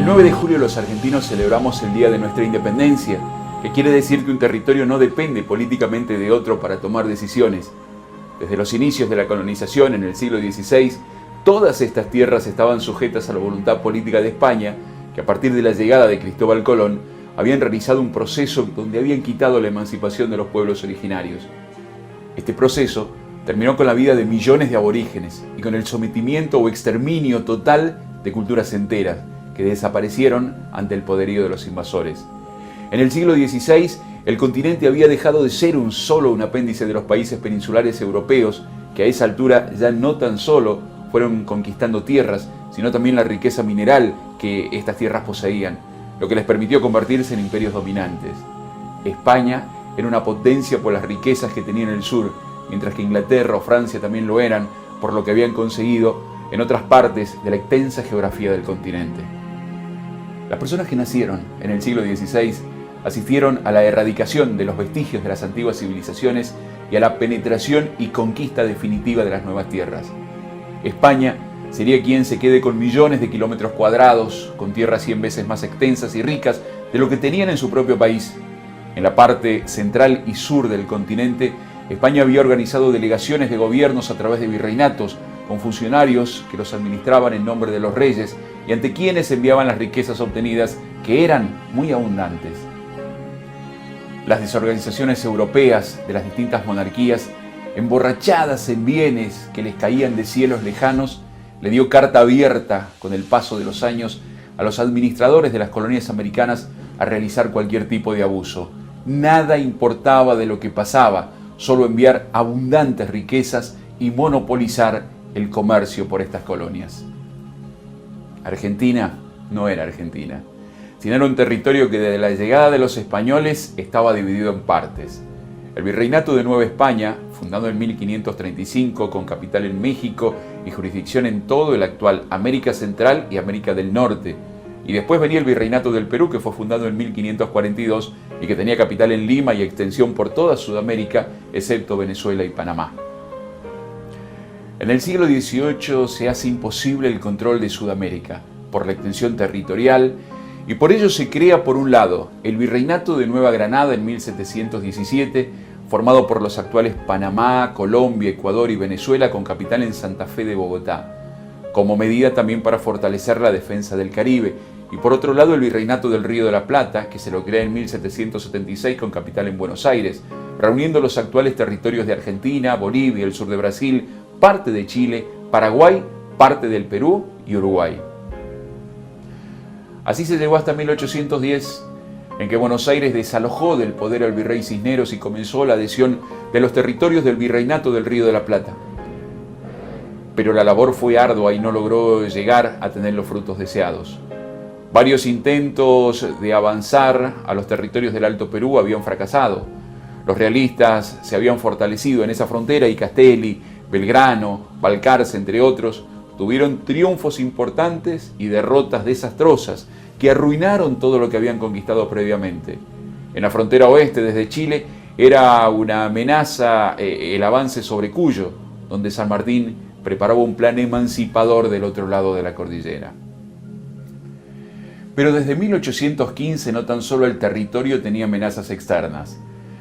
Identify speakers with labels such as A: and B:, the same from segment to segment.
A: El 9 de julio los argentinos celebramos el Día de nuestra Independencia, que quiere decir que un territorio no depende políticamente de otro para tomar decisiones. Desde los inicios de la colonización en el siglo XVI, todas estas tierras estaban sujetas a la voluntad política de España, que a partir de la llegada de Cristóbal Colón habían realizado un proceso donde habían quitado la emancipación de los pueblos originarios. Este proceso terminó con la vida de millones de aborígenes y con el sometimiento o exterminio total de culturas enteras que desaparecieron ante el poderío de los invasores. En el siglo XVI, el continente había dejado de ser un apéndice de los países peninsulares europeos, que a esa altura ya no tan solo fueron conquistando tierras, sino también la riqueza mineral que estas tierras poseían, lo que les permitió convertirse en imperios dominantes. España era una potencia por las riquezas que tenía en el sur, mientras que Inglaterra o Francia también lo eran por lo que habían conseguido en otras partes de la extensa geografía del continente. Las personas que nacieron en el siglo XVI asistieron a la erradicación de los vestigios de las antiguas civilizaciones y a la penetración y conquista definitiva de las nuevas tierras. España sería quien se quede con millones de kilómetros cuadrados, con tierras 100 veces más extensas y ricas de lo que tenían en su propio país. En la parte central y sur del continente, España había organizado delegaciones de gobiernos a través de virreinatos, con funcionarios que los administraban en nombre de los reyes y ante quienes enviaban las riquezas obtenidas, que eran muy abundantes. Las desorganizaciones europeas de las distintas monarquías, emborrachadas en bienes que les caían de cielos lejanos, le dio carta abierta con el paso de los años a los administradores de las colonias americanas a realizar cualquier tipo de abuso. Nada importaba de lo que pasaba, solo enviar abundantes riquezas y monopolizar el comercio por estas colonias. Argentina no era Argentina, sino era un territorio que desde la llegada de los españoles estaba dividido en partes. El Virreinato de Nueva España, fundado en 1535 con capital en México y jurisdicción en todo el actual América Central y América del Norte. Y después venía el Virreinato del Perú, que fue fundado en 1542 y que tenía capital en Lima y extensión por toda Sudamérica, excepto Venezuela y Panamá. En el siglo XVIII se hace imposible el control de Sudamérica por la extensión territorial y por ello se crea, por un lado, el Virreinato de Nueva Granada en 1717, formado por los actuales Panamá, Colombia, Ecuador y Venezuela, con capital en Santa Fe de Bogotá, como medida también para fortalecer la defensa del Caribe, y por otro lado el Virreinato del Río de la Plata, que se lo crea en 1776 con capital en Buenos Aires, reuniendo los actuales territorios de Argentina, Bolivia, el sur de Brasil, parte de Chile, Paraguay, parte del Perú y Uruguay. Así se llegó hasta 1810, en que Buenos Aires desalojó del poder al virrey Cisneros y comenzó la adhesión de los territorios del Virreinato del Río de la Plata. Pero la labor fue ardua y no logró llegar a tener los frutos deseados. Varios intentos de avanzar a los territorios del Alto Perú habían fracasado. Los realistas se habían fortalecido en esa frontera y Castelli, Belgrano, Balcarce, entre otros, tuvieron triunfos importantes y derrotas desastrosas que arruinaron todo lo que habían conquistado previamente. En la frontera oeste, desde Chile, era una amenaza el avance sobre Cuyo, donde San Martín preparaba un plan emancipador del otro lado de la cordillera. Pero desde 1815 no tan solo el territorio tenía amenazas externas.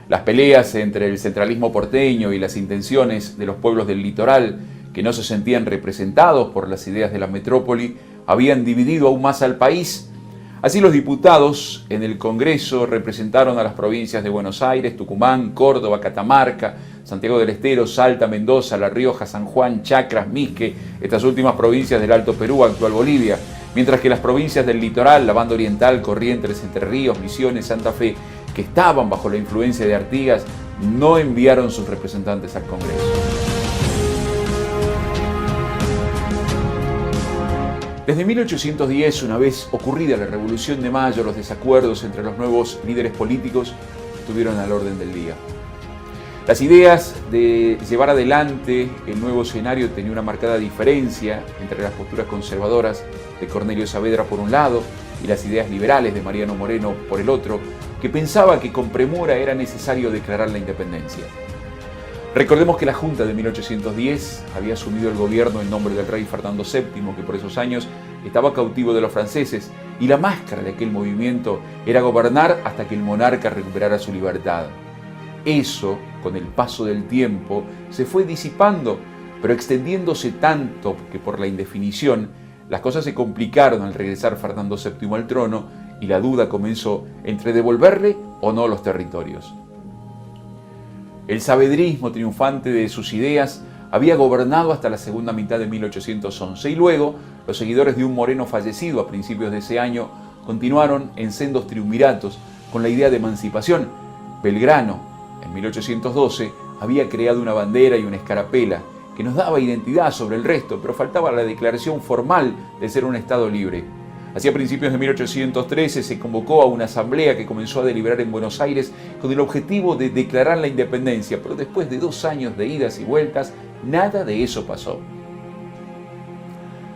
A: Las peleas entre el centralismo porteño y las intenciones de los pueblos del litoral, que no se sentían representados por las ideas de la metrópoli, habían dividido aún más al país. Así los diputados en el Congreso representaron a las provincias de Buenos Aires, Tucumán, Córdoba, Catamarca, Santiago del Estero, Salta, Mendoza, La Rioja, San Juan, Chacras, Misque, estas últimas provincias del Alto Perú, actual Bolivia, mientras que las provincias del litoral, la banda oriental, Corrientes, Entre Ríos, Misiones, Santa Fe, que estaban bajo la influencia de Artigas, no enviaron sus representantes al Congreso. Desde 1810, una vez ocurrida la Revolución de Mayo, los desacuerdos entre los nuevos líderes políticos estuvieron al orden del día. Las ideas de llevar adelante el nuevo escenario tenían una marcada diferencia entre las posturas conservadoras de Cornelio Saavedra por un lado y las ideas liberales de Mariano Moreno por el otro, que pensaba que con premura era necesario declarar la independencia. Recordemos que la Junta de 1810 había asumido el gobierno en nombre del rey Fernando VII, que por esos años estaba cautivo de los franceses, y la máscara de aquel movimiento era gobernar hasta que el monarca recuperara su libertad. Eso, con el paso del tiempo, se fue disipando, pero extendiéndose tanto que por la indefinición, las cosas se complicaron al regresar Fernando VII al trono y la duda comenzó entre devolverle o no los territorios. El saavedrismo triunfante de sus ideas había gobernado hasta la segunda mitad de 1811 y luego los seguidores de un Moreno fallecido a principios de ese año continuaron en sendos triunviratos con la idea de emancipación. Belgrano, en 1812, había creado una bandera y una escarapela que nos daba identidad sobre el resto, pero faltaba la declaración formal de ser un Estado libre. Hacia principios de 1813 se convocó a una asamblea que comenzó a deliberar en Buenos Aires con el objetivo de declarar la independencia, pero después de 2 años de idas y vueltas, nada de eso pasó.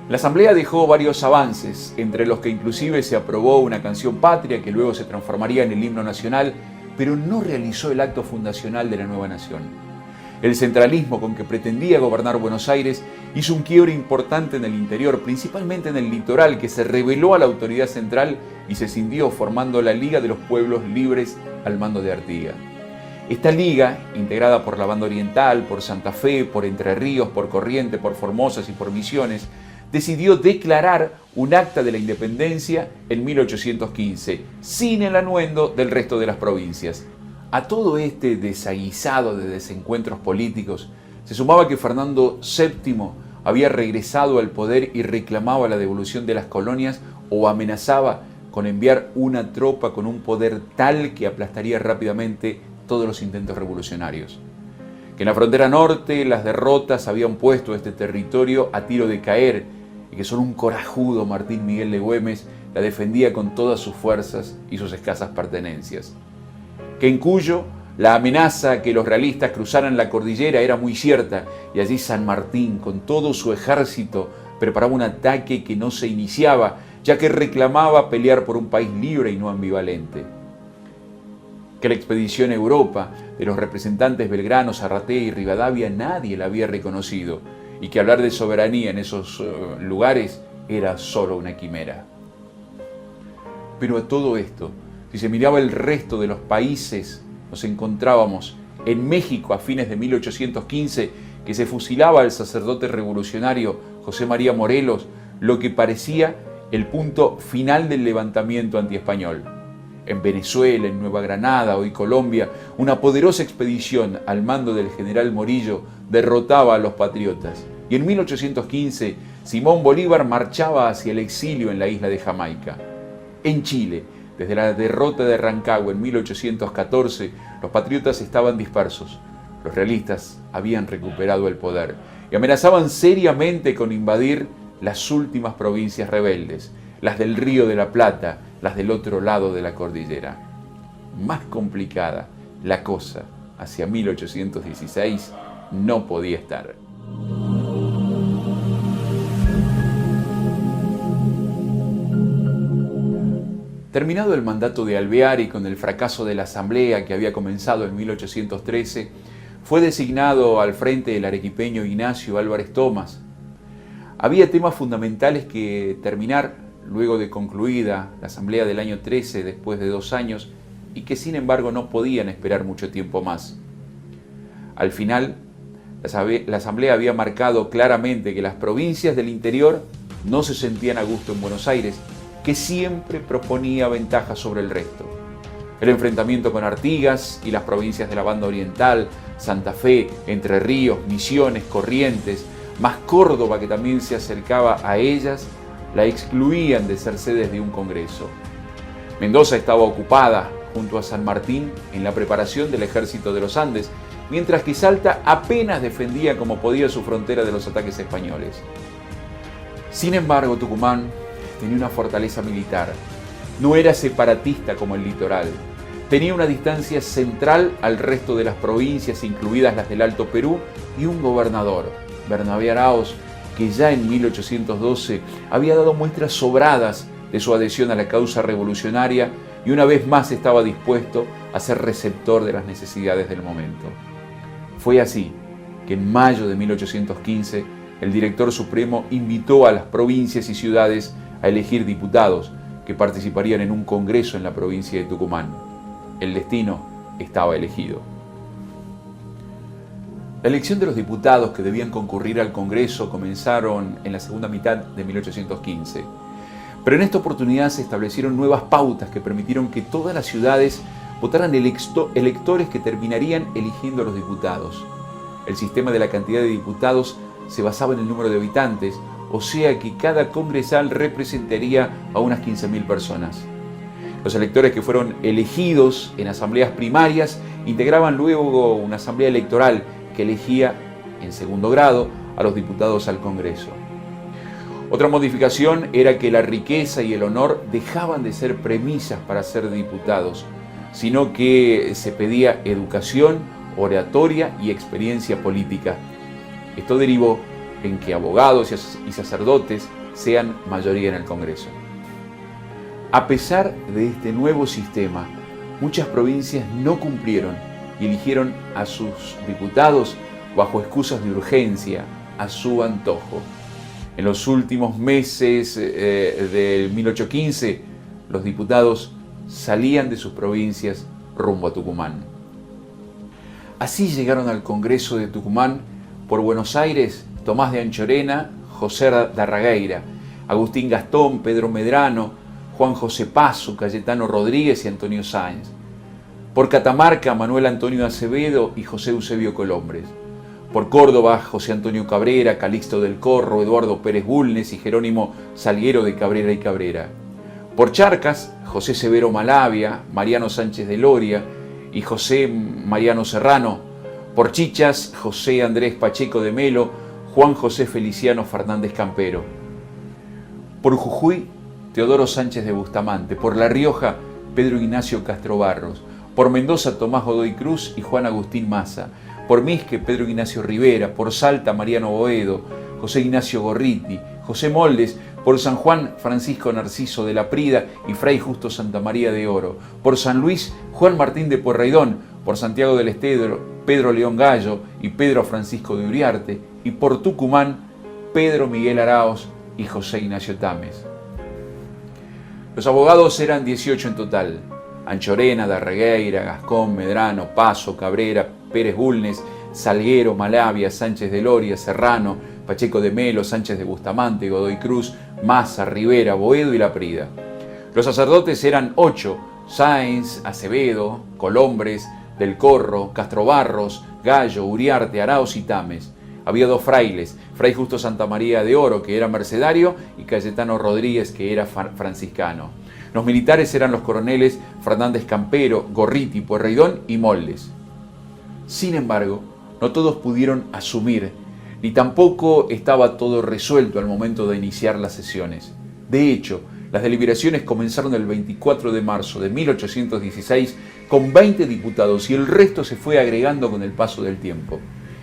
A: La asamblea dejó varios avances, entre los que inclusive se aprobó una canción patria que luego se transformaría en el himno nacional, pero no realizó el acto fundacional de la nueva nación. El centralismo con que pretendía gobernar Buenos Aires hizo un quiebre importante en el interior, principalmente en el litoral, que se rebeló a la autoridad central y se cindió formando la Liga de los Pueblos Libres al mando de Artigas. Esta liga, integrada por la Banda Oriental, por Santa Fe, por Entre Ríos, por Corrientes, por Formosas y por Misiones, decidió declarar un acta de la independencia en 1815, sin el anuendo del resto de las provincias. A todo este desaguisado de desencuentros políticos se sumaba que Fernando VII había regresado al poder y reclamaba la devolución de las colonias o amenazaba con enviar una tropa con un poder tal que aplastaría rápidamente todos los intentos revolucionarios. Que en la frontera norte las derrotas habían puesto a este territorio a tiro de caer y que solo un corajudo Martín Miguel de Güemes la defendía con todas sus fuerzas y sus escasas pertenencias. Que en Cuyo la amenaza que los realistas cruzaran la cordillera era muy cierta y allí San Martín con todo su ejército preparaba un ataque que no se iniciaba, ya que reclamaba pelear por un país libre y no ambivalente. Que la expedición a Europa de los representantes Belgrano, Zarratea y Rivadavia nadie la había reconocido y que hablar de soberanía en esos lugares era solo una quimera. Pero a todo esto, si se miraba el resto de los países, nos encontrábamos en México a fines de 1815, que se fusilaba al sacerdote revolucionario José María Morelos, lo que parecía el punto final del levantamiento antiespañol. En Venezuela, en Nueva Granada, hoy Colombia, una poderosa expedición al mando del general Morillo derrotaba a los patriotas. Y en 1815, Simón Bolívar marchaba hacia el exilio en la isla de Jamaica. En Chile, desde la derrota de Rancagua en 1814, los patriotas estaban dispersos. Los realistas habían recuperado el poder y amenazaban seriamente con invadir las últimas provincias rebeldes, las del Río de la Plata, las del otro lado de la cordillera. Más complicada la cosa hacia 1816 no podía estar. Terminado el mandato de Alvear y con el fracaso de la asamblea que había comenzado en 1813, fue designado al frente el arequipeño Ignacio Álvarez Thomas. Había temas fundamentales que terminar luego de concluida la asamblea del año 13, después de 2 años, y que sin embargo no podían esperar mucho tiempo más. Al final, la asamblea había marcado claramente que las provincias del interior no se sentían a gusto en Buenos Aires, que siempre proponía ventajas sobre el resto. El enfrentamiento con Artigas y las provincias de la Banda Oriental, Santa Fe, Entre Ríos, Misiones, Corrientes, más Córdoba, que también se acercaba a ellas, la excluían de ser sedes de un congreso. Mendoza estaba ocupada, junto a San Martín, en la preparación del ejército de los Andes, mientras que Salta apenas defendía como podía su frontera de los ataques españoles. Sin embargo, Tucumán tenía una fortaleza militar. No era separatista como el litoral. Tenía una distancia central al resto de las provincias, incluidas las del Alto Perú, y un gobernador, Bernabé Araoz, que ya en 1812 había dado muestras sobradas de su adhesión a la causa revolucionaria y una vez más estaba dispuesto a ser receptor de las necesidades del momento. Fue así que en mayo de 1815 el director supremo invitó a las provincias y ciudades a elegir diputados, que participarían en un congreso en la provincia de Tucumán. El destino estaba elegido. La elección de los diputados que debían concurrir al Congreso comenzaron en la segunda mitad de 1815. Pero en esta oportunidad se establecieron nuevas pautas que permitieron que todas las ciudades votaran electores que terminarían eligiendo a los diputados. El sistema de la cantidad de diputados se basaba en el número de habitantes, o sea que cada congresal representaría a unas 15.000 personas. Los electores que fueron elegidos en asambleas primarias integraban luego una asamblea electoral que elegía en segundo grado a los diputados al Congreso. Otra modificación era que la riqueza y el honor dejaban de ser premisas para ser diputados, sino que se pedía educación, oratoria y experiencia política. Esto derivó en que abogados y sacerdotes sean mayoría en el Congreso. A pesar de este nuevo sistema, muchas provincias no cumplieron y eligieron a sus diputados bajo excusas de urgencia, a su antojo. En los últimos meses de 1815, los diputados salían de sus provincias rumbo a Tucumán. Así llegaron al Congreso de Tucumán por Buenos Aires Tomás de Anchorena, José Darragueira, Agustín Gastón, Pedro Medrano, Juan José Paso, Cayetano Rodríguez y Antonio Sáenz. Por Catamarca, Manuel Antonio Acevedo y José Eusebio Colombres. Por Córdoba, José Antonio Cabrera, Calixto del Corro, Eduardo Pérez Bulnes y Jerónimo Salguero de Cabrera y Cabrera. Por Charcas, José Severo Malavia, Mariano Sánchez de Loria y José Mariano Serrano. Por Chichas, José Andrés Pacheco de Melo, Juan José Feliciano Fernández Campero. Por Jujuy, Teodoro Sánchez de Bustamante. Por La Rioja, Pedro Ignacio Castro Barros. Por Mendoza, Tomás Godoy Cruz y Juan Agustín Maza. Por Misque, Pedro Ignacio Rivera. Por Salta, Mariano Boedo, José Ignacio Gorriti, José Moldes. Por San Juan, Francisco Narciso de la Prida y Fray Justo Santa María de Oro. Por San Luis, Juan Martín de Pueyrredón. Por Santiago del Estero, Pedro León Gallo y Pedro Francisco de Uriarte. Y por Tucumán, Pedro Miguel Araos y José Ignacio Tames. Los abogados eran 18 en total. Anchorena, Darregueira, Gascón, Medrano, Paso, Cabrera, Pérez Bulnes, Salguero, Malavia, Sánchez de Loria, Serrano, Pacheco de Melo, Sánchez de Bustamante, Godoy Cruz, Maza, Rivera, Boedo y Laprida. Los sacerdotes eran 8, Sáenz, Acevedo, Colombres, Del Corro, Castro Barros, Gallo, Uriarte, Araos y Tames. Había 2 frailes, Fray Justo Santa María de Oro, que era mercedario, y Cayetano Rodríguez, que era franciscano. Los militares eran los coroneles Fernández Campero, Gorriti, Pueyrredón y Moldes. Sin embargo, no todos pudieron asumir, ni tampoco estaba todo resuelto al momento de iniciar las sesiones. De hecho, las deliberaciones comenzaron el 24 de marzo de 1816 con 20 diputados y el resto se fue agregando con el paso del tiempo.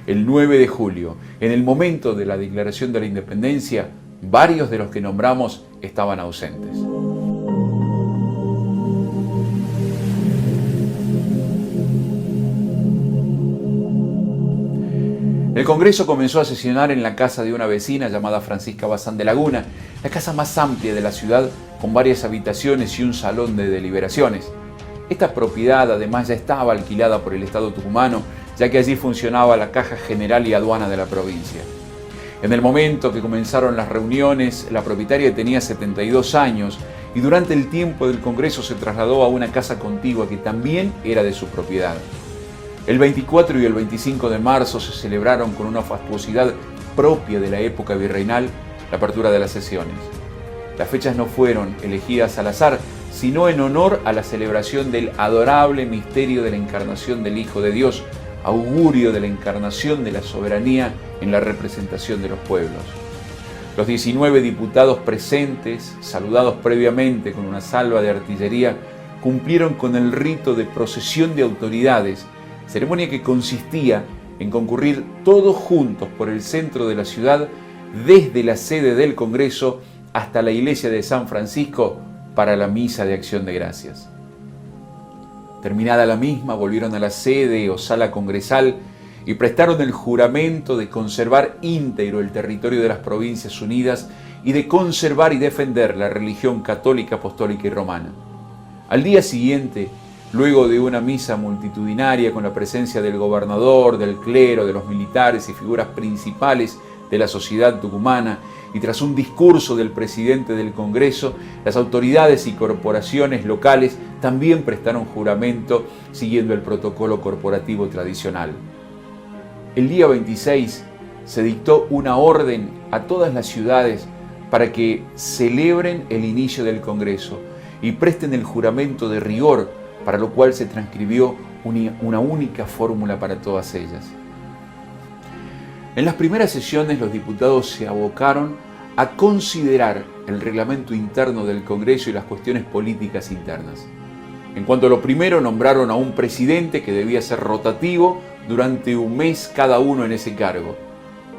A: El 9 de julio, en el momento de la declaración de la independencia, varios de los que nombramos estaban ausentes. El Congreso comenzó a sesionar en la casa de una vecina llamada Francisca Bazán de Laguna, la casa más amplia de la ciudad con varias habitaciones y un salón de deliberaciones. Esta propiedad además ya estaba alquilada por el Estado tucumano, ya que allí funcionaba la Caja General y Aduana de la provincia. En el momento que comenzaron las reuniones, la propietaria tenía 72 años y durante el tiempo del Congreso se trasladó a una casa contigua que también era de su propiedad. El 24 y el 25 de marzo se celebraron con una fastuosidad propia de la época virreinal la apertura de las sesiones. Las fechas no fueron elegidas al azar, sino en honor a la celebración del adorable misterio de la encarnación del Hijo de Dios, augurio de la encarnación de la soberanía en la representación de los pueblos. Los 19 diputados presentes, saludados previamente con una salva de artillería, cumplieron con el rito de procesión de autoridades, ceremonia que consistía en concurrir todos juntos por el centro de la ciudad, desde la sede del Congreso hasta la iglesia de San Francisco para la misa de acción de gracias. Terminada la misma, volvieron a la sede o sala congresal y prestaron el juramento de conservar íntegro el territorio de las Provincias Unidas y de conservar y defender la religión católica, apostólica y romana. Al día siguiente, luego de una misa multitudinaria con la presencia del gobernador, del clero, de los militares y figuras principales de la sociedad tucumana, y tras un discurso del presidente del Congreso, las autoridades y corporaciones locales también prestaron juramento siguiendo el protocolo corporativo tradicional. El día 26 se dictó una orden a todas las ciudades para que celebren el inicio del Congreso y presten el juramento de rigor, para lo cual se transcribió una única fórmula para todas ellas. En las primeras sesiones los diputados se abocaron a considerar el reglamento interno del Congreso y las cuestiones políticas internas. En cuanto a lo primero, nombraron a un presidente que debía ser rotativo durante un mes cada uno en ese cargo.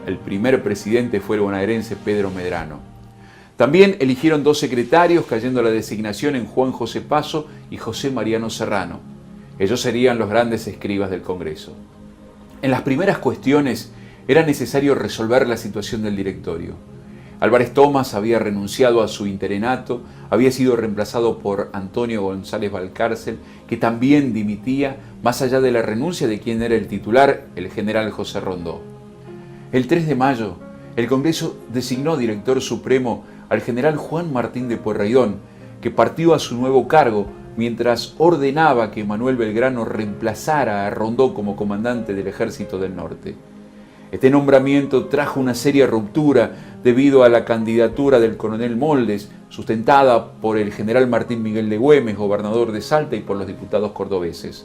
A: El primer presidente fue el bonaerense Pedro Medrano. También eligieron 2 secretarios, cayendo la designación en Juan José Paso y José Mariano Serrano. Ellos serían los grandes escribas del Congreso. En las primeras cuestiones era necesario resolver la situación del directorio. Álvarez Thomas había renunciado a su interinato, había sido reemplazado por Antonio González Valcárcel, que también dimitía, más allá de la renuncia de quien era el titular, el general José Rondó. El 3 de mayo, el Congreso designó director supremo al general Juan Martín de Pueyrredón, que partió a su nuevo cargo mientras ordenaba que Manuel Belgrano reemplazara a Rondó como comandante del Ejército del Norte. Este nombramiento trajo una seria ruptura debido a la candidatura del coronel Moldes, sustentada por el general Martín Miguel de Güemes, gobernador de Salta, y por los diputados cordobeses.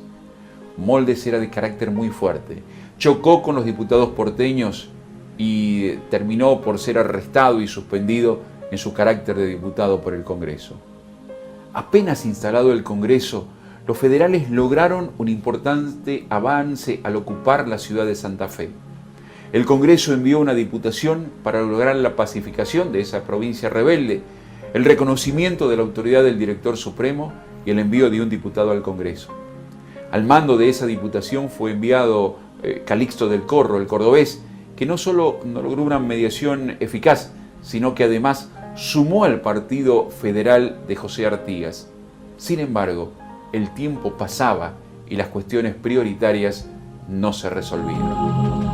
A: Moldes era de carácter muy fuerte, chocó con los diputados porteños y terminó por ser arrestado y suspendido en su carácter de diputado por el Congreso. Apenas instalado el Congreso, los federales lograron un importante avance al ocupar la ciudad de Santa Fe. El Congreso envió una diputación para lograr la pacificación de esa provincia rebelde, el reconocimiento de la autoridad del director supremo y el envío de un diputado al Congreso. Al mando de esa diputación fue enviado Calixto del Corro, el cordobés, que no solo no logró una mediación eficaz, sino que además sumó al partido federal de José Artigas. Sin embargo, el tiempo pasaba y las cuestiones prioritarias no se resolvían.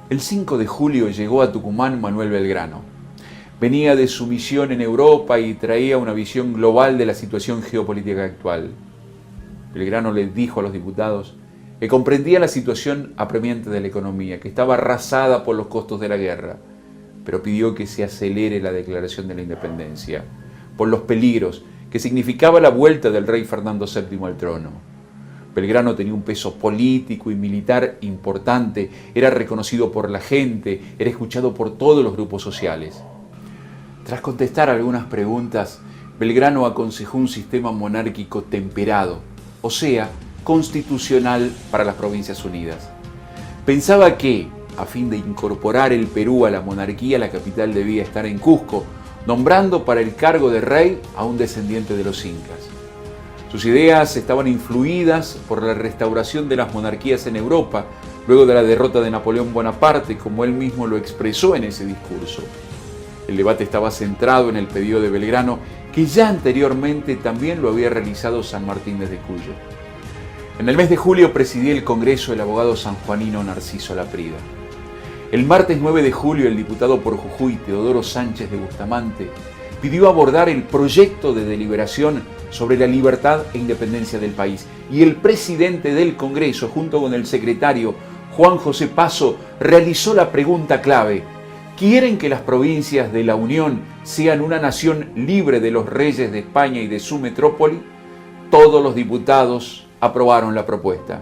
A: El 5 de julio llegó a Tucumán Manuel Belgrano. Venía de su misión en Europa y traía una visión global de la situación geopolítica actual. Belgrano les dijo a los diputados que comprendía la situación apremiante de la economía, que estaba arrasada por los costos de la guerra, pero pidió que se acelere la declaración de la independencia, por los peligros que significaba la vuelta del rey Fernando VII al trono. Belgrano tenía un peso político y militar importante, era reconocido por la gente, era escuchado por todos los grupos sociales. Tras contestar algunas preguntas, Belgrano aconsejó un sistema monárquico temperado, o sea, constitucional para las Provincias Unidas. Pensaba que, a fin de incorporar el Perú a la monarquía, la capital debía estar en Cusco, nombrando para el cargo de rey a un descendiente de los incas. Sus ideas estaban influidas por la restauración de las monarquías en Europa, luego de la derrota de Napoleón Bonaparte, como él mismo lo expresó en ese discurso. El debate estaba centrado en el pedido de Belgrano, que ya anteriormente también lo había realizado San Martín desde Cuyo. En el mes de julio presidía el Congreso el abogado sanjuanino Narciso Laprida. El martes 9 de julio, el diputado por Jujuy, Teodoro Sánchez de Bustamante, pidió abordar el proyecto de deliberación sobre la libertad e independencia del país. Y el presidente del Congreso, junto con el secretario Juan José Paso, realizó la pregunta clave: ¿quieren que las provincias de la Unión sean una nación libre de los reyes de España y de su metrópoli? Todos los diputados aprobaron la propuesta.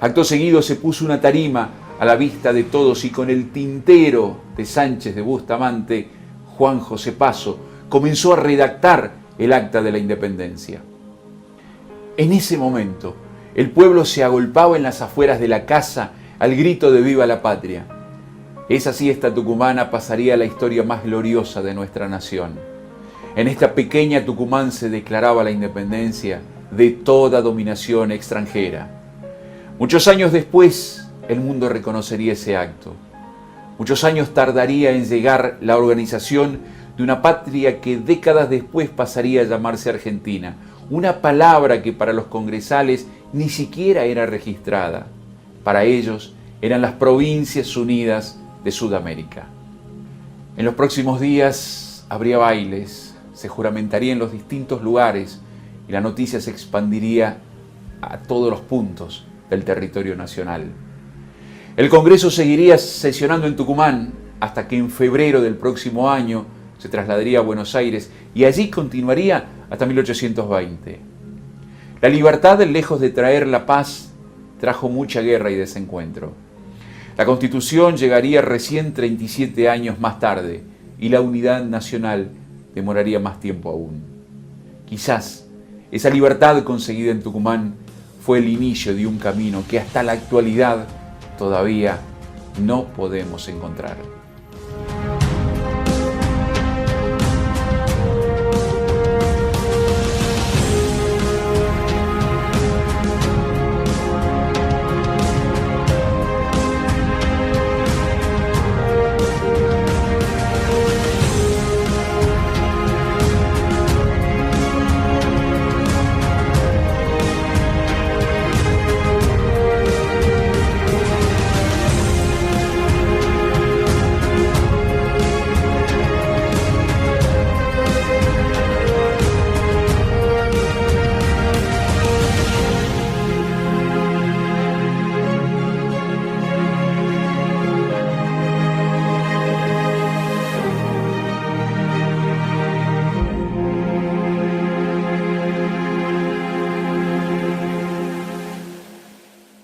A: Acto seguido se puso una tarima a la vista de todos y con el tintero de Sánchez de Bustamante, Juan José Paso comenzó a redactar el acta de la independencia. En ese momento, el pueblo se agolpaba en las afueras de la casa al grito de ¡Viva la Patria! Esa siesta tucumana pasaría a la historia más gloriosa de nuestra nación. En esta pequeña Tucumán se declaraba la independencia de toda dominación extranjera. Muchos años después, el mundo reconocería ese acto. Muchos años tardaría en llegar la organización de una patria que décadas después pasaría a llamarse Argentina, una palabra que para los congresales ni siquiera era registrada. Para ellos eran las Provincias Unidas de Sudamérica. En los próximos días habría bailes, se juramentaría en los distintos lugares y la noticia se expandiría a todos los puntos del territorio nacional. El Congreso seguiría sesionando en Tucumán hasta que en febrero del próximo año se trasladaría a Buenos Aires y allí continuaría hasta 1820. La libertad, lejos de traer la paz, trajo mucha guerra y desencuentro. La Constitución llegaría recién 37 años más tarde y la unidad nacional demoraría más tiempo aún. Quizás esa libertad conseguida en Tucumán fue el inicio de un camino que hasta la actualidad todavía no podemos encontrar.